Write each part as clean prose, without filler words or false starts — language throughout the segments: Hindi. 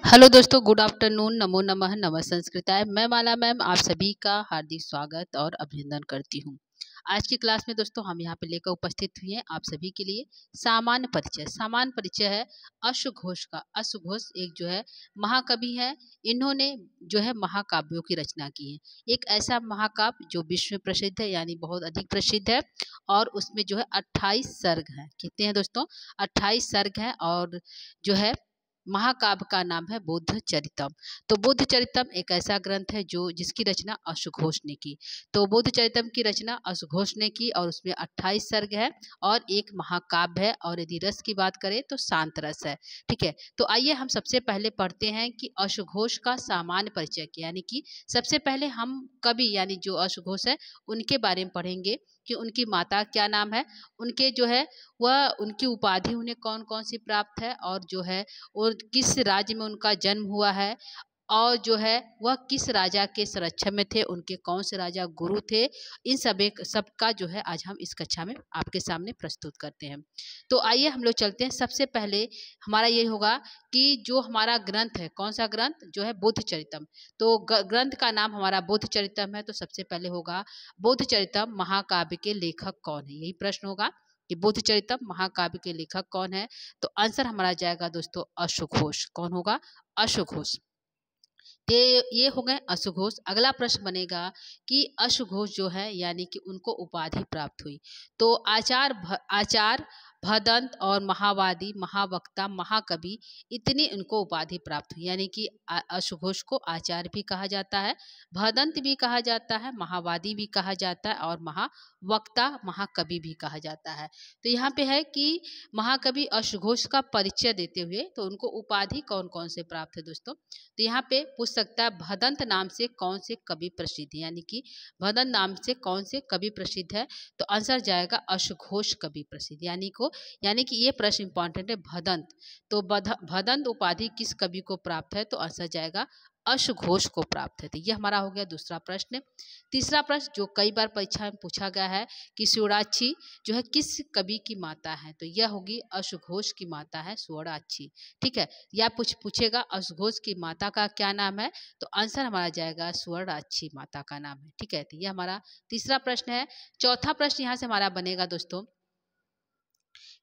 हेलो दोस्तों, गुड आफ्टरनून। नमो नमः, नमः संस्कृताय। मैं माला मैम आप सभी का हार्दिक स्वागत और अभिनंदन करती हूँ। आज की क्लास में दोस्तों हम यहाँ पे लेकर उपस्थित हुए हैं आप सभी के लिए सामान्य परिचय। सामान्य परिचय है अश्वघोष का। अश्वघोष एक जो है महाकवि है। इन्होंने जो है महाकाव्यों की रचना की है। एक ऐसा महाकाव्य जो विश्व में प्रसिद्ध है, यानी बहुत अधिक प्रसिद्ध है, और उसमें जो है 28 सर्ग हैं। कितने हैं दोस्तों? 28 सर्ग हैं। और जो है महाकाव्य का नाम है बुद्ध चरितम। तो बुद्ध चरितम एक ऐसा ग्रंथ है जो जिसकी रचना अश्वघोष ने की। तो बुद्ध चरितम की रचना अश्वघोष ने की और उसमें 28 सर्ग है और एक महाकाव्य है। और यदि रस की बात करें तो शांत रस है। ठीक है, तो आइए हम सबसे पहले पढ़ते हैं कि अश्वघोष का सामान्य परिचय क्या, यानी कि सबसे पहले हम कवि यानी जो अश्वघोष है उनके बारे में पढ़ेंगे कि उनकी माता क्या नाम है, उनके जो है वह उनकी उपाधि उन्हें कौन कौन सी प्राप्त है, और जो है और किस राज्य में उनका जन्म हुआ है, और जो है वह किस राजा के संरक्षण में थे, उनके कौन से राजा गुरु थे। इन सबका जो है आज हम इस कक्षा में आपके सामने प्रस्तुत करते हैं। तो आइए हम लोग चलते हैं। सबसे पहले हमारा ये होगा कि जो हमारा ग्रंथ है, कौन सा ग्रंथ, जो है बुद्ध चरितम। तो ग्रंथ का नाम हमारा बुद्ध चरितम है। तो सबसे पहले होगा बुद्ध चरितम महाकाव्य के लेखक कौन है, यही प्रश्न होगा कि बुद्ध चरितम महाकाव्य के लेखक कौन है। तो आंसर हमारा जाएगा दोस्तों अश्वघोष। कौन होगा? अश्वघोष। ये हो गए अश्वघोष। अगला प्रश्न बनेगा कि अश्वघोष जो है यानी कि उनको उपाधि प्राप्त हुई। तो आचार भदंत और महावादी, महावक्ता, महाकवि, इतनी उनको उपाधि प्राप्त हुई। यानी कि अश्वघोष को आचार्य भी कहा जाता है, भदंत भी कहा जाता है, महावादी भी कहा जाता है, और महावक्ता, महाकवि भी कहा जाता है। तो यहाँ पे है कि महाकवि अश्वघोष का परिचय देते हुए तो उनको उपाधि कौन कौन से प्राप्त है दोस्तों। तो यहाँ पे पूछ सकता है भदंत नाम से कौन से कवि प्रसिद्ध है, यानी कि भदंत नाम से कौन से कवि प्रसिद्ध है। तो आंसर जाएगा अश्वघोष कवि प्रसिद्ध। यानी कि ये प्रश्न इंपॉर्टेंट है। भदंत, तो भदंत उपाधि किस कवि को प्राप्त है। तो आंसर जाएगा अश्वघोष को प्राप्त है। तो ये हमारा हो गया दूसरा प्रश्न। तीसरा प्रश्न जो कई बार परीक्षा में पूछा गया है कि स्वर्णाक्षी जो है किस कवि की माता है। तो यह होगी अश्वघोष की माता है स्वर्णाक्षी। ठीक है, या पूछेगा अश्वघोष की माता का क्या नाम है। तो आंसर हमारा जाएगा स्वर्णाक्षी माता का नाम है। ठीक है, तो ये हमारा तीसरा प्रश्न है। चौथा प्रश्न यहाँ से हमारा बनेगा दोस्तों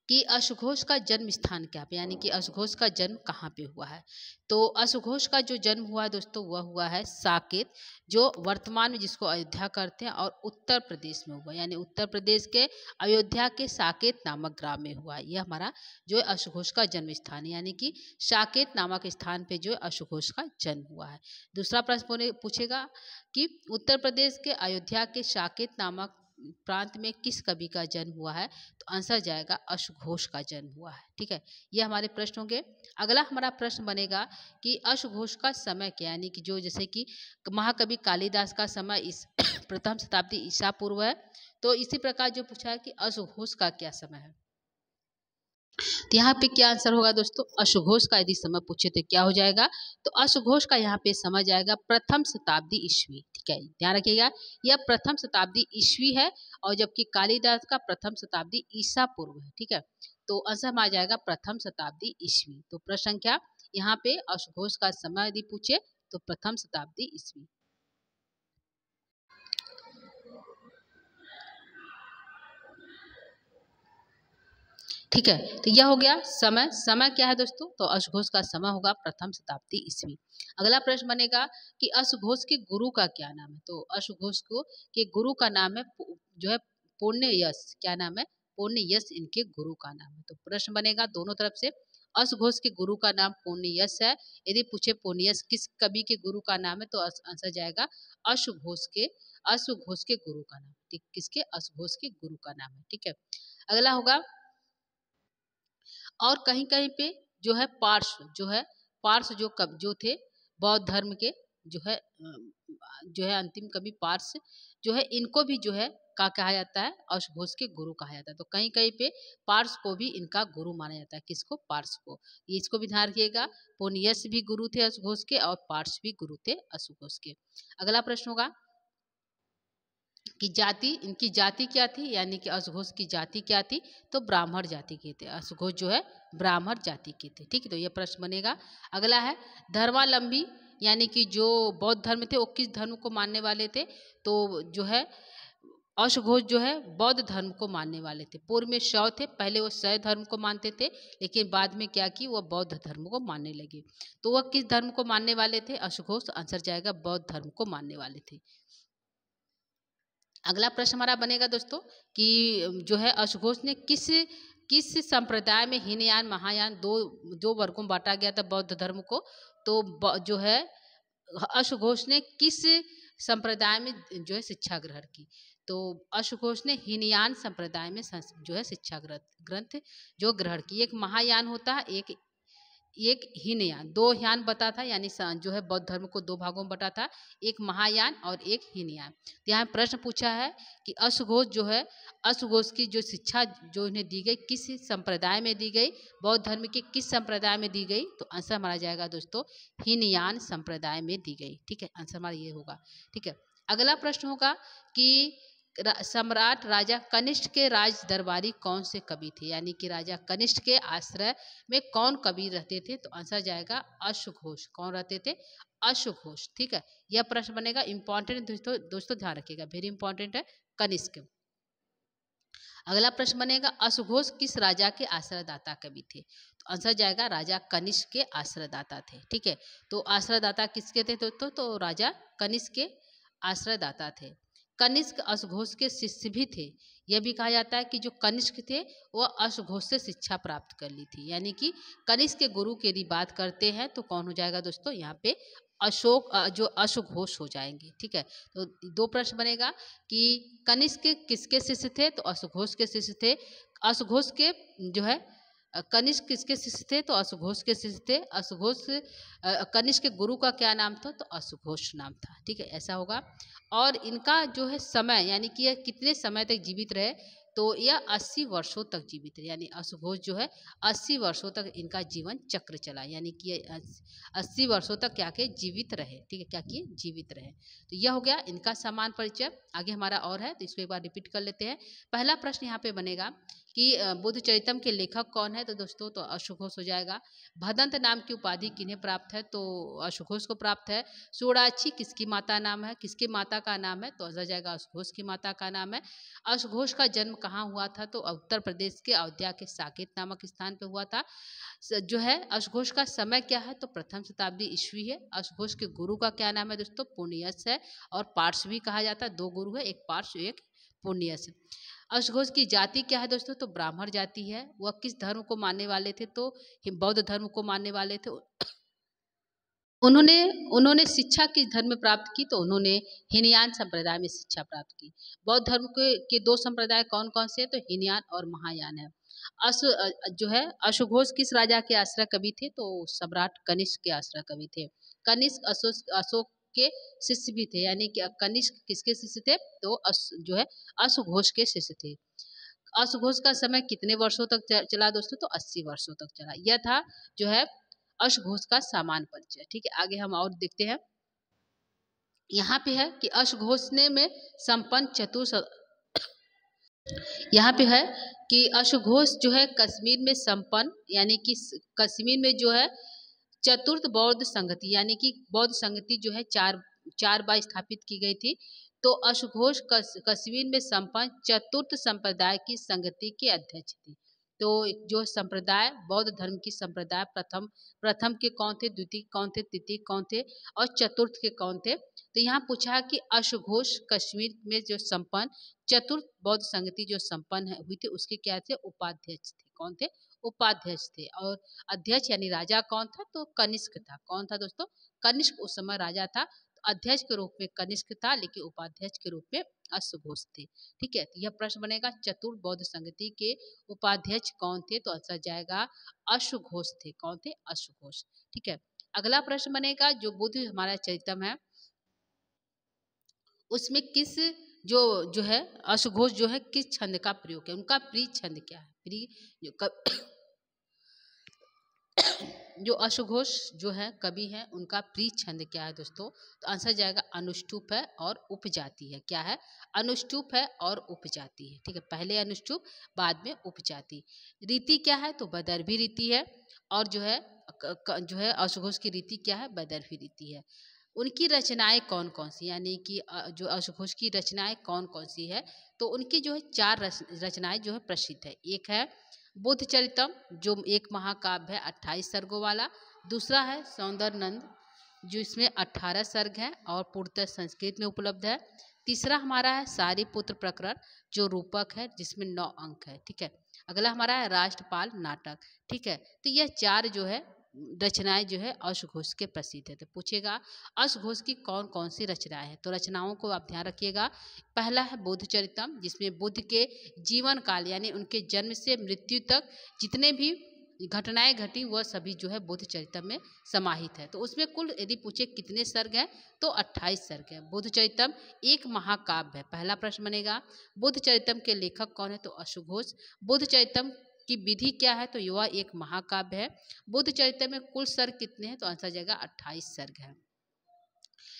कि अश्वघोष का जन्म स्थान क्या पे, यानी कि अश्वघोष का जन्म कहाँ पे हुआ है। तो अश्वघोष का जो जन्म हुआ है दोस्तों वह हुआ है साकेत, जो वर्तमान में जिसको अयोध्या करते हैं, और उत्तर प्रदेश में हुआ, यानी उत्तर प्रदेश के अयोध्या के साकेत नामक ग्राम में हुआ है। यह हमारा जो है अश्वघोष का जन्म स्थान है, यानी कि साकेत नामक स्थान पे जो है अश्वघोष का जन्म हुआ है। दूसरा प्रश्न पूछेगा कि उत्तर प्रदेश के अयोध्या के साकेत नामक प्रांत में किस कवि का जन्म हुआ है। तो आंसर जाएगा अश्वघोष का जन्म हुआ है। ठीक है, ये हमारे प्रश्न होंगे। अगला हमारा प्रश्न बनेगा कि अश्वघोष का समय क्या, यानी कि जो जैसे कि महाकवि कालिदास का समय इस प्रथम शताब्दी ईसा पूर्व है। तो इसी प्रकार जो पूछा है कि अश्वघोष का क्या समय है। तो यहाँ पे क्या आंसर होगा दोस्तों? अश्वघोष का यदि समय पूछे तो क्या हो जाएगा। तो अश्वघोष का यहाँ पे समय जाएगा प्रथम शताब्दी ईस्वी। ठीक है, ध्यान रखिएगा यह प्रथम शताब्दी ईस्वी है, और जबकि कालिदास का प्रथम शताब्दी ईसा पूर्व है। ठीक है, तो आंसर आ जाएगा प्रथम शताब्दी ईस्वी। तो प्रश्न संख्या यहाँ पे अश्वघोष का समय यदि पूछे तो प्रथम शताब्दी ईस्वी। ठीक है, तो यह हो गया समय। समय क्या है दोस्तों? तो अश्वघोष का समय होगा प्रथम शताब्दी ईस्वी। अगला प्रश्न बनेगा कि अश्वघोष के गुरु का क्या नाम है। तो अश्वघोष को के गुरु का नाम है जो है पुण्ययश। क्या नाम है? पुण्ययश इनके गुरु का नाम है। तो प्रश्न बनेगा दोनों तरफ से। अश्वघोष के गुरु का नाम पुण्ययश है। यदि पूछे पुण्ययश किस कवि के गुरु का नाम है, तो आंसर जाएगा अश्वघोष के गुरु का नाम। ठीक, किसके? अश्वघोष के गुरु का नाम है। ठीक है, अगला होगा और कहीं कहीं पे पार्श जो थे बौद्ध धर्म के, जो है अंतिम कवि पार्श जो है, इनको भी जो है का कहा जाता है अश्वघोष के गुरु कहा जाता है। तो कहीं कहीं पे पार्श को भी इनका गुरु माना जाता है। किसको? पार्श को। ये इसको भी ध्यान रखिएगा, पुण्ययश भी गुरु थे अश्वघोष के और पार्श भी गुरु थे अश्वघोष के। अगला प्रश्न होगा कि जाति, इनकी जाति क्या थी, यानी कि अश्वघोष की जाति क्या थी, तो ब्राह्मण जाति के थे। अश्वघोष जो है ब्राह्मण जाति के थे। ठीक है, तो ये प्रश्न बनेगा। अगला है धर्मावलंबी, यानी कि जो बौद्ध धर्म थे वो किस धर्म को मानने वाले थे, तो जो है अश्वघोष जो है बौद्ध धर्म को मानने वाले थे। पूर्व में शैव थे, पहले वो शैव धर्म को मानते थे, लेकिन बाद में क्या की, वो बौद्ध धर्म को मानने लगे। तो वह किस धर्म को मानने वाले थे, अश्वघोष, आंसर जाएगा बौद्ध धर्म को मानने वाले थे। अगला प्रश्न हमारा बनेगा दोस्तों कि जो है अश्वघोष ने किस किस संप्रदाय में हीनयान महायान दो वर्गों में बांटा गया था बौद्ध धर्म को, तो जो है अश्वघोष ने किस संप्रदाय में जो है शिक्षा ग्रहण की, तो अश्वघोष ने हीनयान संप्रदाय में जो है शिक्षा ग्रंथ जो ग्रहण की। एक महायान होता है, एक हीनयान, दो यान बता था, यानी जो है बौद्ध धर्म को दो भागों में बटा था, एक महायान और एक हीनयान। तो यहाँ प्रश्न पूछा है कि अश्वघोष जो है, अश्वघोष की जो शिक्षा जो इन्हें दी गई किस संप्रदाय में दी गई, बौद्ध धर्म के किस संप्रदाय में दी गई, तो आंसर हमारा जाएगा दोस्तों हीनयान संप्रदाय में दी गई। ठीक है, आंसर हमारा ये होगा। ठीक है, अगला प्रश्न होगा कि सम्राट राजा कनिष्ठ के राज दरबारी कौन से कवि थे, यानी कि राजा कनिष्ठ के आश्रय में कौन कवि रहते थे, तो आंसर जाएगा अश्वघोष। कौन रहते थे, अश्वघोष। ठीक है, यह प्रश्न बनेगा, इंपॉर्टेंट दोस्तों ध्यान रखिएगा, वेरी इंपॉर्टेंट है, कनिष्क। अगला प्रश्न बनेगा अश्वघोष किस राजा के आश्रयदाता कवि थे, तो आंसर जाएगा राजा कनिष्क के आश्रयदाता थे। ठीक है, तो आश्रयदाता किसके थे दोस्तों, तो राजा कनिष्क के आश्रयदाता थे। कनिष्क अश्वघोष के शिष्य भी थे। यह भी कहा जाता है कि जो कनिष्क थे वह अश्वघोष से शिक्षा प्राप्त कर ली थी, यानी कि कनिष्क के गुरु की यदि बात करते हैं तो कौन हो जाएगा दोस्तों, यहाँ पे जो अश्वघोष हो जाएंगे। ठीक है, तो दो प्रश्न बनेगा कि कनिष्क किसके शिष्य थे, तो अश्वघोष के शिष्य थे। अश्वघोष के जो है कनिष्क किसके शिष्य थे, तो अश्वघोष के शिष्य थे। अश्वघोष कनिष्क के गुरु का क्या नाम था, तो अश्वघोष नाम था। ठीक है, ऐसा होगा। और इनका जो है समय, यानी कि यह कितने समय तक जीवित रहे, तो यह 80 वर्षों तक जीवित रहे, यानी अश्वघोष जो है 80 वर्षों तक इनका जीवन चक्र चला, यानी कि 80 वर्षों तक क्या किए, जीवित रहे। ठीक है, क्या किए, जीवित रहे। तो यह हो गया इनका समान परिचय। आगे हमारा और है, तो इसको एक बार रिपीट कर लेते हैं। पहला प्रश्न यहाँ पे बनेगा कि बुद्ध चरितम के लेखक कौन है, तो दोस्तों तो अश्वघोष हो जाएगा। भदंत नाम की उपाधि किन्हें प्राप्त है, तो अश्वघोष को प्राप्त है। सोडाची किसकी माता नाम है, किसके माता का नाम है, तो आंसर जाएगा अश्वघोष की माता का नाम है। अश्वघोष का जन्म कहाँ हुआ था, तो उत्तर प्रदेश के अयोध्या के साकेत नामक स्थान पे हुआ था। जो है अश्वघोष का समय क्या है, तो प्रथम शताब्दी ईस्वी है। अश्वघोष के गुरु का क्या नाम है दोस्तों, पुण्यस है, और पार्श्व भी कहा जाता है। दो गुरु है, एक पार्श्व एक पुण्यस। अश्वघोष की जाति क्या है दोस्तों, तो ब्राह्मण जाति है। वह किस धर्म को मानने वाले थे, तो बौद्ध धर्म को मानने वाले थे। उन्होंने शिक्षा किस धर्म में प्राप्त की, तो उन्होंने हीनयान संप्रदाय में शिक्षा प्राप्त की। बौद्ध धर्म के दो संप्रदाय कौन कौन से हैं, तो हीनयान और महायान है। जो है अश्वघोष किस राजा के आश्रय कवि थे, तो सम्राट कनिष्क के आश्रय कवि थे। कनिष्क अशोक के शिष्य भी थे, यानी कि कनिष्क किसके शिष्य थे, तो जो है अश्वघोष के शिष्य थे। अश्वघोष का समय कितने वर्षों तक चला दोस्तों, तो 80 वर्षों तक चला। यह था जो है अश्वघोष का सामान्य परिचय। ठीक है, आगे हम और देखते हैं। यहाँ पे है कि अश्वघोष ने में संपन्न यहाँ पे है कि अश्वघोष जो है कश्मीर में संपन्न, यानी कि कश्मीर में जो है चतुर्थ बौद्ध संगति, यानी कि बौद्ध संगति जो है चार बार स्थापित की गई थी। तो अश्वघोष कश्मीर में संपन्न चतुर्थ संप्रदाय की संगति के अध्यक्ष थे। तो जो संप्रदाय बौद्ध धर्म की संप्रदाय प्रथम के कौन थे, द्वितीय कौन थे, तृतीय कौन थे, और चतुर्थ के कौन थे। तो यहाँ पूछा है कि अश्वघोष कश्मीर में जो संपन्न चतुर्थ बौद्ध संगति जो संपन्न हुई थी उसके क्या थे, उपाध्यक्ष थे। कौन थे, उपाध्यक्ष थे। और अध्यक्ष यानी राजा कौन था, तो कनिष्क था। कौन था दोस्तों, कनिष्क उस समय राजा था। तो अध्यक्ष के रूप में कनिष्क था, लेकिन उपाध्यक्ष के रूप में अश्वघोष थे। ठीक है, तो यह प्रश्न बनेगा चतुर्थ बौद्ध संगति के उपाध्यक्ष कौन थे, तो आंसर जाएगा अश्वघोष थे। कौन थे, अश्वघोष। ठीक है, अगला प्रश्न बनेगा जो बुद्ध हमारा चरितम है उसमें किस जो है अश्वघोष जो है किस छंद का प्रयोग है, उनका प्रिय छंद क्या है, प्रिय जो जो अश्वघोष जो है कवि हैं उनका प्रिय छंद क्या है दोस्तों? तो आंसर जाएगा अनुष्टुप है और उपजाति है। क्या है? अनुष्टुप है और उपजाति है। ठीक है, पहले अनुष्टुप बाद में उपजाति। रीति क्या है? तो वैदर्भी रीति है। और जो है जो है अश्वघोष की रीति क्या है? वैदर्भी रीति है। उनकी रचनाएं कौन कौन सी, यानी कि जो अश्वघोष की रचनाएं कौन कौन सी है? तो उनकी जो है 4 रचनाएं जो है प्रसिद्ध है। एक है बुद्धचरितम जो एक महाकाव्य है 28 सर्गों वाला। दूसरा है सौंदर्यनंद जो इसमें 18 सर्ग हैं और पूर्णतः संस्कृत में उपलब्ध है। तीसरा हमारा है सारीपुत्र प्रकरण जो रूपक है जिसमें 9 अंक है। ठीक है, अगला हमारा है राष्ट्रपाल नाटक। ठीक है, तो यह 4 जो है रचनाएं जो है अश्वघोष के प्रसिद्ध है। तो पूछेगा अश्वघोष की कौन कौन सी रचनाएं हैं? तो रचनाओं को आप ध्यान रखिएगा। पहला है बुद्धचरितम जिसमें बुद्ध के जीवन काल यानी उनके जन्म से मृत्यु तक जितने भी घटनाएं घटी वह सभी जो है बुद्धचरितम में समाहित है। तो उसमें कुल यदि पूछे कितने सर्ग हैं तो 28 सर्ग हैं। बुद्धचरितम एक महाकाव्य है। पहला प्रश्न बनेगा बुद्धचरितम के लेखक कौन है? तो अश्वघोष। बुद्धचरितम की विधि क्या है? तो यह एक महाकाव्य है। बुद्धचरितम में कुल सर्ग कितने हैं? तो आंसर जाएगा 28 सर्ग है।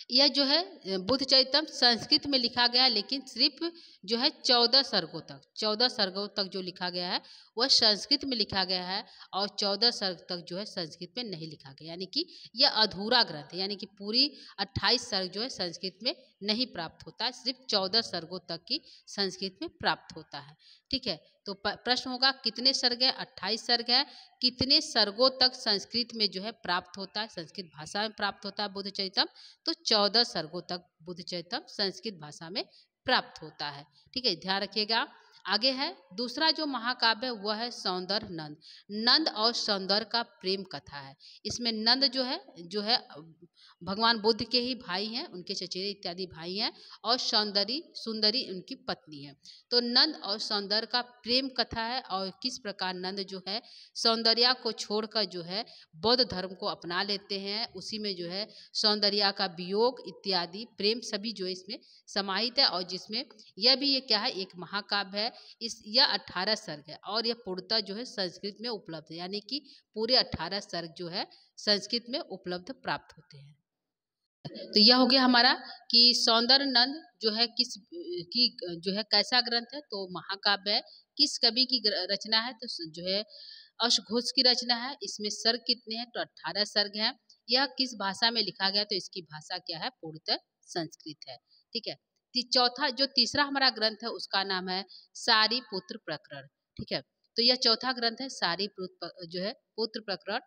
यह जो है बुद्धचरितम संस्कृत में लिखा गया है लेकिन सिर्फ जो है 14 सर्गों तक जो लिखा गया है वह संस्कृत में लिखा गया है और 14 सर्ग तक जो है संस्कृत में नहीं लिखा गया, यानी कि यह अधूरा ग्रंथ है। यानी कि पूरी 28 सर्ग जो है संस्कृत में नहीं प्राप्त होता है, सिर्फ 14 सर्गों तक की संस्कृत में प्राप्त होता है। ठीक है, तो प्रश्न होगा कितने सर्ग है? 28 सर्ग है। कितने सर्गों तक संस्कृत में जो है प्राप्त होता है, संस्कृत भाषा में प्राप्त होता है बुद्धचरितम? तो 14 सर्गों तक बुद्धचरितम संस्कृत भाषा में प्राप्त होता है। ठीक है, ध्यान रखिएगा। आगे है दूसरा जो महाकाव्य वह है सौंदर्य नंद। नंद और सौंदर्य का प्रेम कथा है। इसमें नंद जो है भगवान बुद्ध के ही भाई हैं, उनके चचेरे इत्यादि भाई हैं और सुंदरी उनकी पत्नी है। तो नंद और सौंदर्य का प्रेम कथा है और किस प्रकार नंद जो है सौंदर्या को छोड़कर जो है बौद्ध धर्म को अपना लेते हैं, उसी में जो है सौंदर्या का वियोग इत्यादि प्रेम सभी जो है इसमें समाहित है। और जिसमें यह भी ये क्या है एक महाकाव्य है। यह 18 सर्ग है और यह पूर्णतः जो है संस्कृत में उपलब्ध है, यानी कि पूरे 18 सर्ग जो है संस्कृत में उपलब्ध प्राप्त होते हैं। तो यह हो गया हमारा कि सौंदर्य नंद जो है किस की जो है कैसा ग्रंथ है? तो महाकाव्य है। किस कवि की रचना है? तो जो है अश्वघोष की रचना है। इसमें सर्ग कितने हैं? तो 18 सर्ग हैं। यह किस भाषा में लिखा गया? तो इसकी भाषा क्या है? पूर्णतः संस्कृत है। ठीक है, चौथा जो तीसरा हमारा ग्रंथ है उसका नाम है सारीपुत्र प्रकरण। ठीक है, तो यह चौथा ग्रंथ है सारीपुत्र जो है पुत्र प्रकरण।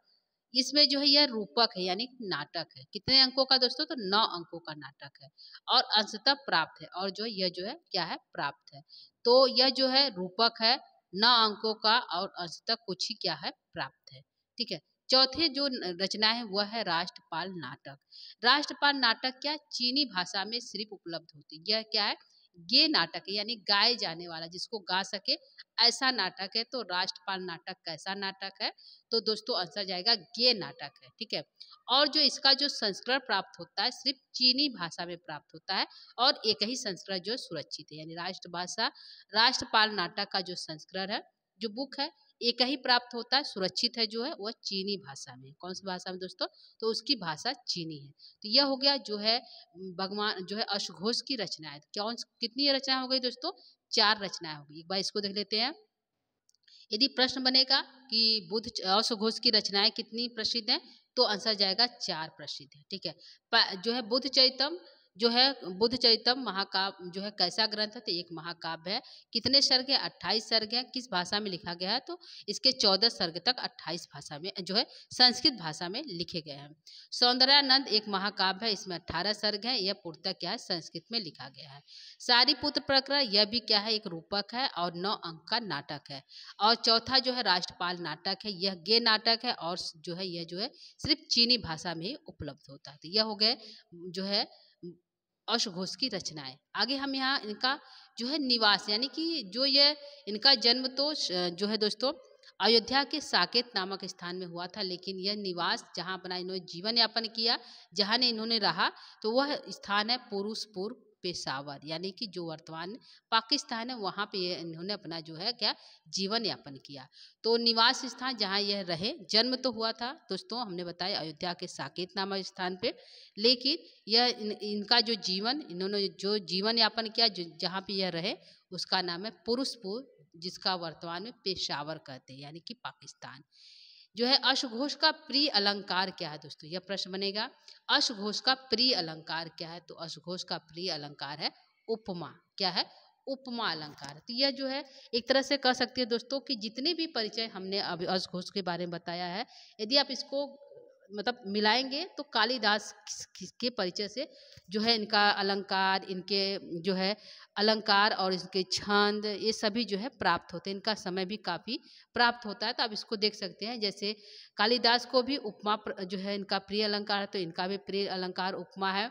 इसमें जो है यह रूपक है यानी नाटक है। कितने अंकों का दोस्तों? तो 9 अंकों का नाटक है और अंशतः प्राप्त है। और जो यह जो है क्या है? प्राप्त है। तो यह जो है रूपक है 9 अंकों का और अंशतः कुछ ही क्या है? प्राप्त है। ठीक है, चौथे जो रचना है वह है राष्ट्रपाल नाटक। राष्ट्रपाल नाटक क्या? चीनी भाषा में सिर्फ उपलब्ध होती है। यह क्या है? गे नाटक है, यानी गाए जाने वाला, जिसको गा सके ऐसा नाटक है। तो राष्ट्रपाल नाटक कैसा नाटक है? तो दोस्तों आंसर जाएगा गे नाटक है। ठीक है, और जो इसका जो संस्करण प्राप्त होता है सिर्फ चीनी भाषा में प्राप्त होता है और एक ही संस्करण जो सुरक्षित है, यानी राष्ट्रपाल नाटक का जो संस्करण है जो बुक है एक ही प्राप्त होता है, सुरक्षित है जो है वह चीनी भाषा में। कौन सी भाषा में दोस्तों? तो उसकी भाषा चीनी है। तो यह हो गया जो है भगवान जो है अश्वघोष की रचना है। कितनी रचना हो गई दोस्तों? 4 रचनाएं हो गई। एक बार इसको देख लेते हैं। यदि प्रश्न बनेगा कि अश्वघोष की रचनाएं कितनी प्रसिद्ध हैं तो आंसर जाएगा 4 प्रसिद्ध है। ठीक है, जो है बुद्धचरितम महाकाव्य जो है कैसा ग्रंथ है? तो एक महाकाव्य है। कितने सर्ग है? 28 सर्ग है। किस भाषा में लिखा गया है? तो इसके 14 सर्ग तक 28 भाषा में जो है संस्कृत भाषा में लिखे गए हैं। सौंदर्यानंद एक महाकाव्य है, इसमें 18 सर्ग है। यह पूर्णतः क्या है? संस्कृत में लिखा गया है। सारीपुत्र प्रकरण यह भी क्या है? एक रूपक है और 9 अंक का नाटक है। और चौथा जो है राष्ट्रपाल नाटक है, यह गे नाटक है और जो है यह जो है सिर्फ चीनी भाषा में ही उपलब्ध होता है। तो यह हो गए जो है अश्वघोष की रचनाएं। आगे हम यहाँ इनका जो है निवास, यानी कि जो ये इनका जन्म तो जो है दोस्तों अयोध्या के साकेत नामक स्थान में हुआ था, लेकिन यह निवास जहाँ अपना इन्होंने जीवन यापन किया, जहाँ ने इन्होंने रहा, तो वह स्थान है पुरुषपुर पेशावर, यानी कि जो वर्तमान पाकिस्तान है वहाँ पे इन्होंने अपना जो है क्या जीवन यापन किया। तो निवास स्थान जहाँ यह रहे, जन्म तो हुआ था दोस्तों हमने बताया अयोध्या के साकेत नामक स्थान पे, लेकिन यह इनका जो जीवन, इन्होंने जो जीवन यापन किया जहाँ पे यह रहे उसका नाम है पुरुषपुर, जिसका वर्तमान में पेशावर कहते हैं, यानी कि पाकिस्तान। जो है अश्वघोष का प्रिय अलंकार क्या है दोस्तों, यह प्रश्न बनेगा। अश्वघोष का प्रिय अलंकार क्या है, तो अश्वघोष का प्रिय अलंकार है उपमा। क्या है? उपमा अलंकार। तो यह जो है एक तरह से कह सकते हैं दोस्तों कि जितने भी परिचय हमने अभी अश्वघोष के बारे में बताया है, यदि आप इसको मतलब मिलाएंगे तो कालिदास के परिचय से जो है इनका अलंकार, इनके जो है अलंकार और इसके छंद, ये सभी जो है प्राप्त होते हैं, इनका समय भी काफ़ी प्राप्त होता है। तो आप इसको देख सकते हैं, जैसे कालिदास को भी उपमा जो है इनका प्रिय अलंकार है, तो इनका भी प्रिय अलंकार उपमा है।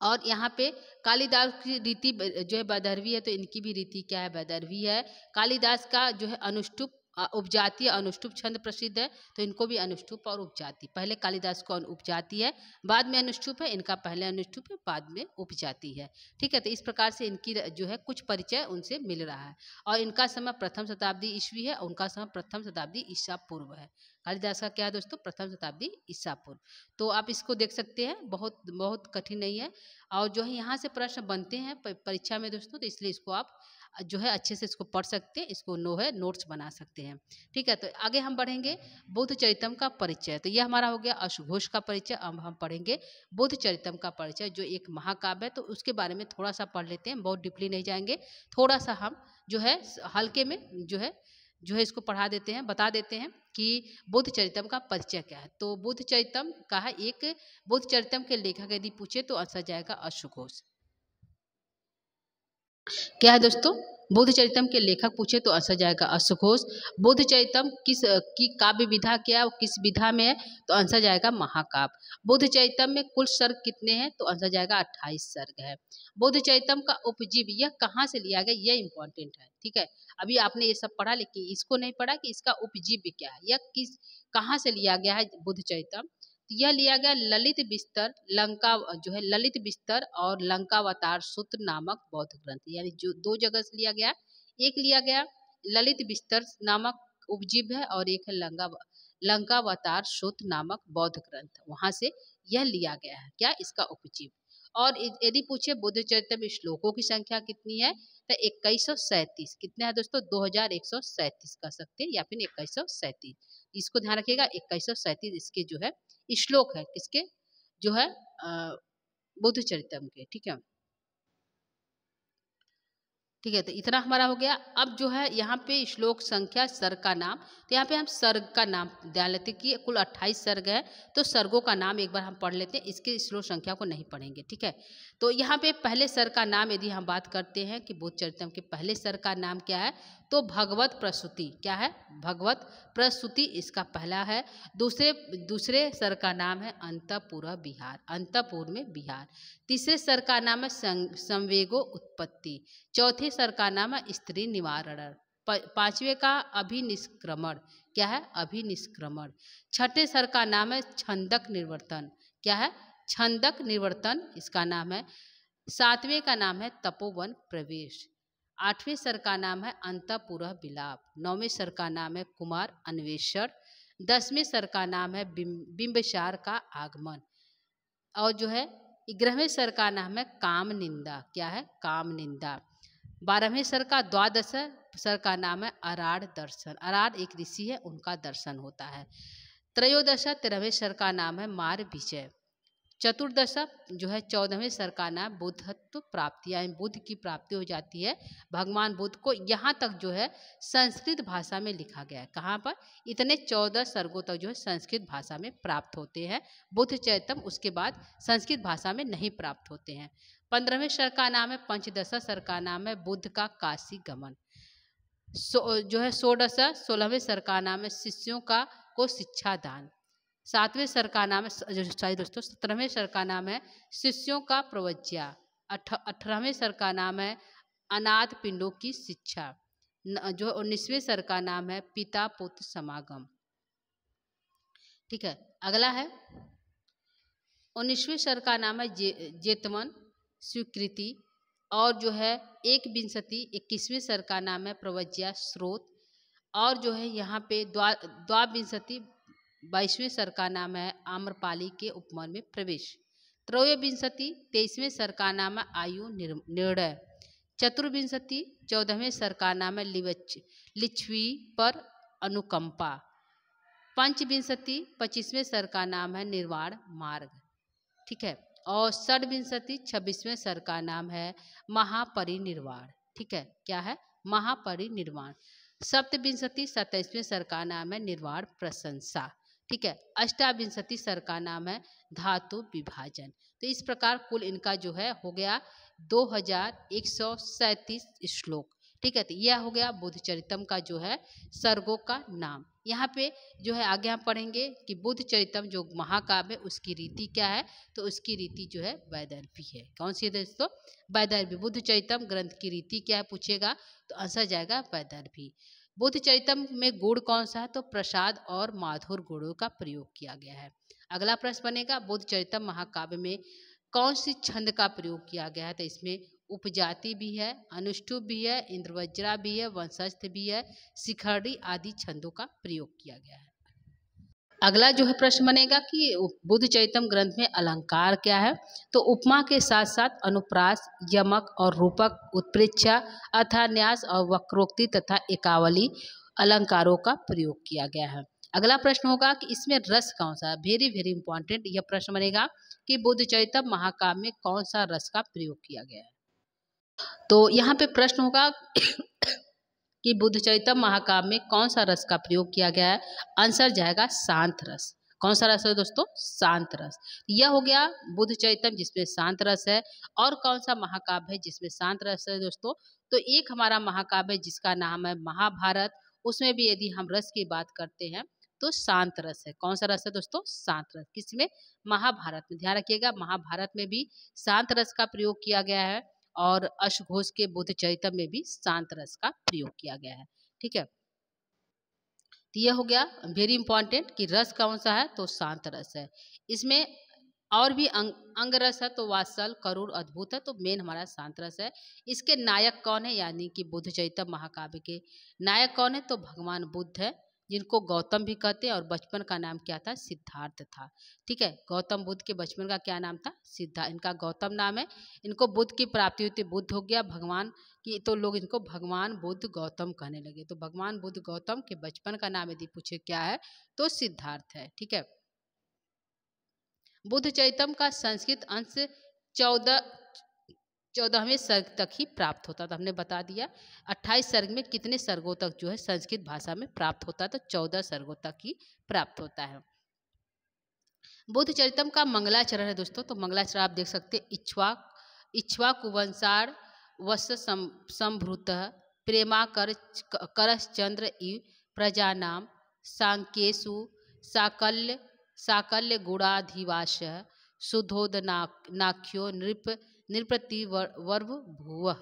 और यहाँ पे कालिदास की रीति जो है वैदर्भी है, तो इनकी भी रीति क्या है? वैदर्भी है। कालिदास का जो है अनुष्टुप उपजाति अनुष्टुप छंद प्रसिद्ध है, तो इनको भी अनुष्टुप और उपजाति, पहले कालिदास को उपजाति है बाद में अनुष्टुप है, इनका पहले अनुष्टुप है बाद में उपजाति है। ठीक है, तो इस प्रकार से इनकी जो है कुछ परिचय उनसे मिल रहा है। और इनका समय प्रथम शताब्दी ईस्वी है, उनका समय प्रथम शताब्दी ईसा पूर्व है। कालिदास का क्या है दोस्तों? प्रथम शताब्दी ईसा पूर्व। तो आप इसको देख सकते हैं, बहुत बहुत कठिन नहीं है। और जो है यहाँ से प्रश्न बनते हैं परीक्षा में दोस्तों, तो इसलिए इसको आप जो है अच्छे से इसको पढ़ सकते हैं, इसको नोट्स बना सकते हैं। ठीक है, तो आगे हम बढ़ेंगे बुद्ध चरितम का परिचय। तो यह हमारा हो गया अश्वघोष का परिचय। अब हम पढ़ेंगे बुद्ध चरितम का परिचय, जो एक महाकाव्य है। तो उसके बारे में थोड़ा सा पढ़ लेते हैं, बहुत डीपली नहीं जाएंगे, थोड़ा सा हम जो है हल्के में जो है इसको पढ़ा देते हैं, बता देते हैं कि बुद्ध चरितम का परिचय क्या है। तो बुद्ध चरितम का है एक, बुद्ध चरितम के लेखक यदि पूछे तो आंसर जाएगा अश्वघोष। क्या है दोस्तों? बुद्ध चरितम के लेखक पूछे तो आंसर जाएगा अश्वघोष। बुद्ध चरितम किस की काव्य विधा क्या है, किस विधा में है, तो आंसर जाएगा महाकाव्य। बुद्ध चरितम में कुल सर्ग कितने हैं, तो आंसर जाएगा 28 सर्ग है। बुद्ध चरितम का उपजीव यह कहाँ से लिया गया, यह इंपॉर्टेंट है। ठीक है, अभी आपने ये सब पढ़ा लेकिन इसको नहीं पढ़ा कि इसका उपजीव क्या है, यह किस कहाँ से लिया गया है बुद्ध चरितम। यह लिया गया ललित बिस्तर लंका, जो है ललित बिस्तर और लंकावतार सूत्र नामक बौद्ध ग्रंथ, यानी जो दो जगह से लिया गया। एक लिया गया ललित बिस्तर नामक उपजीव है, और एक है लंकावतार सूत्र नामक बौद्ध ग्रंथ, वहां से यह लिया गया है क्या, इसका उपजीव। और यदि पूछे बुद्ध चरित्र में श्लोकों की संख्या कितनी है, तो 2137। कितने हैं दोस्तों? 2137 कह सकते हैं, या फिर 2137। इसको ध्यान रखिएगा, 2137 इसके जो है श्लोक है, किसके? जो है बुद्ध चरितम के। ठीक है, ठीक है, तो इतना हमारा हो गया। अब जो है यहाँ पे श्लोक संख्या, सर्ग का नाम, तो यहाँ पे हम सर्ग का नाम ध्यान लेते हैं कि कुल 28 सर्ग है, तो सर्गों का नाम एक बार हम पढ़ लेते हैं, इसके श्लोक संख्या को नहीं पढ़ेंगे। ठीक है, तो यहाँ पे पहले सर्ग का नाम यदि हम बात करते हैं कि बुद्ध चरितम के पहले सर्ग का नाम क्या है, तो भगवत प्रसूति। क्या है? भगवत प्रसूति इसका पहला है। दूसरे सर्ग का नाम है अंतपुर विहार, अंतपुर में विहार। तीसरे सर्ग का नाम है संवेगो उत्पत्ति। चौथे सर्ग का नाम है स्त्री निवारण। पांचवे का अभिनिष्क्रमण। क्या है? अभिनिष्क्रमण। छठे सर्ग का नाम है छंदक निवर्तन। क्या है? छंदक निवर्तन इसका नाम है। सातवें का नाम है तपोवन प्रवेश। आठवें सर्ग का नाम है अंतपुर विलाप। नौवें सर्ग का नाम है कुमार अन्वेषण। 10वें सर्ग का नाम है बिंबिसार का आगमन। और जो है 11वें सर्ग का नाम है काम निंदा। क्या है? काम निंदा। 12वें सर्ग का द्वादश सर्ग का नाम है अराड़ दर्शन। अराड़ एक ऋषि है, उनका दर्शन होता है। त्रयोदश 13वें सर्ग का नाम है मार विजय। चतुर्दश जो है 14वें सर्ग का नाम बुद्धत्व प्राप्ति, यानी बुद्ध की प्राप्ति हो जाती है भगवान बुद्ध को। यहाँ तक जो है संस्कृत भाषा में लिखा गया है। कहाँ पर? इतने 14 सर्गों तक जो है संस्कृत भाषा में प्राप्त होते हैं बुद्ध चरितम, उसके बाद संस्कृत भाषा में नहीं प्राप्त होते हैं। 15वें सर्ग का नाम है पंचदश सर्ग का नाम है बुद्ध का काशी गमन। जो है 16वें सर्ग का नाम है शिष्यों को शिक्षा दान। 7वें सर्ग का नाम है, सॉरी दोस्तों, 17वें सर्ग का नाम है शिष्यों का प्रवज्या। 18वें सर्ग का नाम है अनाथ पिंडों की शिक्षा। जो 19वें सर्ग का नाम है पिता पुत्र समागम। ठीक है, अगला है 19वें सर्ग का नाम है जेतवन। स्वीकृति, और जो है एक विंशति 21वें सर का नाम है प्रवज्या स्रोत, और जो है यहाँ पे द्वाविंशति 22वें सर का नाम है आम्रपाली के उपवन में प्रवेश। त्रयोविंशति 23वें सर का नाम है आयु निर्णय। चतुर्विंशति 14वें सर का नाम है लिच्छवी पर अनुकंपा। पंचविंशति 25वें सर का नाम है निर्वाण मार्ग, ठीक है। और षड्विंशति 26वें सर का नाम है महापरिनिर्वाण, ठीक है। क्या है? महापरिनिर्वाण। सप्तविंशति 27वें सर का नाम है निर्वाण प्रशंसा, ठीक है। अष्टाविंशति सर का नाम है धातु विभाजन। तो इस प्रकार कुल इनका जो है हो गया 2137 श्लोक, ठीक है। तो यह हो गया बुद्धचरितम का जो है सर्गों का नाम। यहाँ पे जो है आगे हम पढ़ेंगे कि बुद्धचरितम जो महाकाव्य उसकी रीति क्या है। तो उसकी रीति जो है वैदर्भी है। कौन सी है दोस्तों? वैदर्भी। बुद्धचरितम ग्रंथ की रीति क्या है पूछेगा तो आंसर जाएगा वैदर्भी। बुद्धचरितम में गुण कौन सा है? तो प्रसाद और माधुर गुणों का प्रयोग किया गया है। अगला प्रश्न बनेगा बुद्धचरितम महाकाव्य में कौन सी छंद का प्रयोग किया गया है? तो इसमें उपजाति भी है, अनुष्टुप भी है, इंद्रवज्रा भी है, वंशस्थ भी है, शिखरड़ी आदि छंदों का प्रयोग किया गया है। अगला जो है प्रश्न बनेगा कि बुद्धचरितम ग्रंथ में अलंकार क्या है? तो उपमा के साथ साथ अनुप्रास, यमक और रूपक, उत्प्रेक्षा, अर्थान्यास और वक्रोक्ति तथा एकावली अलंकारों का प्रयोग किया गया है। अगला प्रश्न होगा कि इसमें रस कौन सा है? वेरी वेरी इंपॉर्टेंट यह प्रश्न बनेगा कि बुद्धचरितम महाकाव्य में कौन सा रस का प्रयोग किया गया है। तो यहाँ पे प्रश्न होगा कि बुद्धचरितम महाकाव्य में कौन सा रस का प्रयोग किया गया है? आंसर जाएगा शांत रस। कौन सा रस है दोस्तों? शांत रस। यह हो गया बुद्धचरितम जिसमें शांत रस है। और कौन सा महाकाव्य है जिसमें शांत रस है दोस्तों? तो एक हमारा महाकाव्य जिसका नाम है महाभारत, उसमें भी यदि हम रस की बात करते हैं तो शांत रस है। कौन सा रस है दोस्तों? शांत रस। किसमें? महाभारत में। ध्यान रखिएगा महाभारत में भी शांत रस का प्रयोग किया गया है और अश्वघोष के बुद्धचरितम में भी शांत रस का प्रयोग किया गया है, ठीक है। तो यह हो गया वेरी इंपॉर्टेंट कि रस कौन सा है? तो शांत रस है। इसमें और भी अंग रस है तो वात्सल, करुण, अद्भुत है, तो मेन हमारा शांत रस है। इसके नायक कौन है? यानी कि बुद्धचरितम महाकाव्य के नायक कौन है? तो भगवान बुद्ध है, जिनको गौतम भी कहते हैं और बचपन का नाम क्या था? सिद्धार्थ था, ठीक है। गौतम बुद्ध के बचपन का क्या नाम था? सिद्धार्थ। इनका गौतम नाम है। इनको बुद्ध की प्राप्ति हुई, बुद्ध हो गया भगवान की, तो लोग इनको भगवान बुद्ध गौतम कहने लगे। तो भगवान बुद्ध गौतम के बचपन का नाम यदि पूछे क्या है तो सिद्धार्थ है, ठीक है। बुद्धचरितम का संस्कृत अंश 14वें सर्ग तक ही प्राप्त होता था। हमने बता दिया 28 सर्ग में कितने सर्गों तक जो है संस्कृत भाषा में प्राप्त होता है? तो 14 सर्गों तक ही प्राप्त होता है। बुद्धचरितम का मंगलाचरण है दोस्तों। तो मंगलाचरण आप देख सकते हैं इक्ष्वाकुवंशार वत्स संभृत प्रेमा करश्चंद्र इव प्रजानाम सांकेशु साकल्य गुणाधिवास सुधोदनाख्यो नृपतिवर्व भुवः।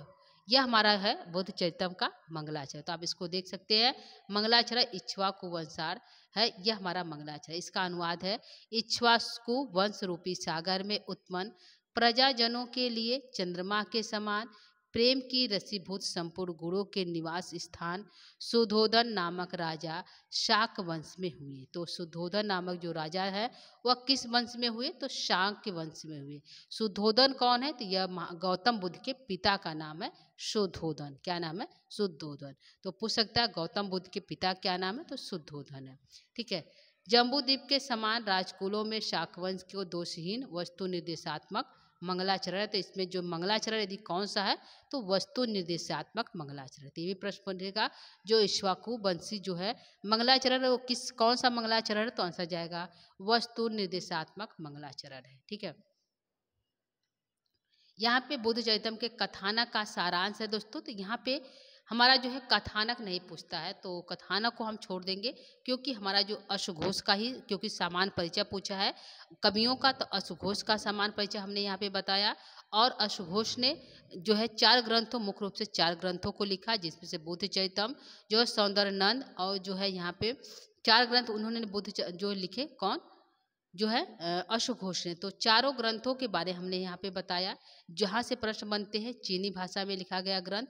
यह हमारा है बुद्धचरितम का मंगलाचरण। तो आप इसको देख सकते हैं। मंगलाचरण इक्ष्वाकुवंशार है, यह हमारा मंगलाचरण। इसका अनुवाद है इक्ष्वाकु वंश रूपी सागर में उत्पन्न प्रजाजनों के लिए चंद्रमा के समान प्रेम की रसीभूत संपूर्ण गुणों के निवास स्थान सुधोधन नामक राजा शाक वंश में हुए। तो सुधोधन नामक जो राजा है वह किस वंश में हुए? तो शाक के वंश में हुए। सुधोधन कौन है? तो यह गौतम बुद्ध के पिता का नाम है सुधोधन। क्या नाम है? सुधोधन। तो पूछ सकता है गौतम बुद्ध के पिता क्या नाम है? तो सुधोधन है, ठीक है। जम्बूद्वीप के समान राजकुलों में शाकवंश को दोषहीन वस्तु निर्देशात्मक मंगलाचरण है। तो इसमें जो मंगलाचरण यदि कौन सा है? तो वस्तु निर्देशात्मक मंगलाचरण। तो ये भी प्रश्न बनेगा जो इक्ष्वाकु वंशी जो है मंगलाचरण वो कौन सा मंगलाचरण है? तो आंसर जाएगा वस्तु निर्देशात्मक मंगलाचरण है, ठीक है। यहाँ पे बुद्धचरितम के कथानक का सारांश है दोस्तों। तो यहाँ पे हमारा जो है कथानक नहीं पूछता है, तो कथानक को हम छोड़ देंगे क्योंकि हमारा जो अश्वघोष का ही क्योंकि सामान्य परिचय पूछा है कवियों का, तो अश्वघोष का सामान्य परिचय हमने यहाँ पे बताया। और अश्वघोष ने जो है 4 ग्रंथों मुख्य रूप से 4 ग्रंथों को लिखा, जिसमें से बुद्धचरितम जो है सौंदर्यनंद और जो है यहाँ पे 4 ग्रंथ उन्होंने बुद्ध जो लिखे। कौन? जो है अश्वघोष ने। तो चारों ग्रंथों के बारे हमने यहाँ पे बताया। जहाँ से प्रश्न बनते हैं, चीनी भाषा में लिखा गया ग्रंथ,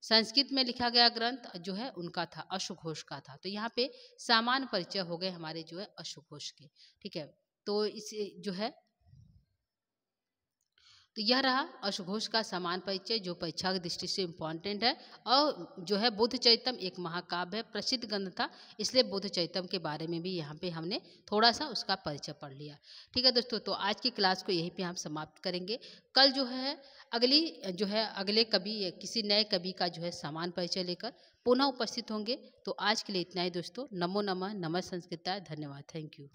संस्कृत में लिखा गया ग्रंथ जो है उनका था, अश्वघोष का था। तो यहाँ पे सामान्य परिचय हो गए हमारे जो है अश्वघोष के। ठीक है, तो इसे जो है, तो यह रहा अश्वघोष का समान परिचय, जो परीक्षा की दृष्टि से इम्पॉर्टेंट है। और जो है बुद्ध चरितम एक महाकाव्य है, प्रसिद्ध ग्रंथ था, इसलिए बुद्ध चरितम के बारे में भी यहाँ पे हमने थोड़ा सा उसका परिचय पढ़ लिया। ठीक है दोस्तों, तो आज की क्लास को यहीं पे हम समाप्त करेंगे। कल जो है अगले कवि, किसी नए कवि का जो है समान परिचय लेकर पुनः उपस्थित होंगे। तो आज के लिए इतना ही दोस्तों। नमो नमः, नमः संस्कृताय, धन्यवाद, थैंक यू।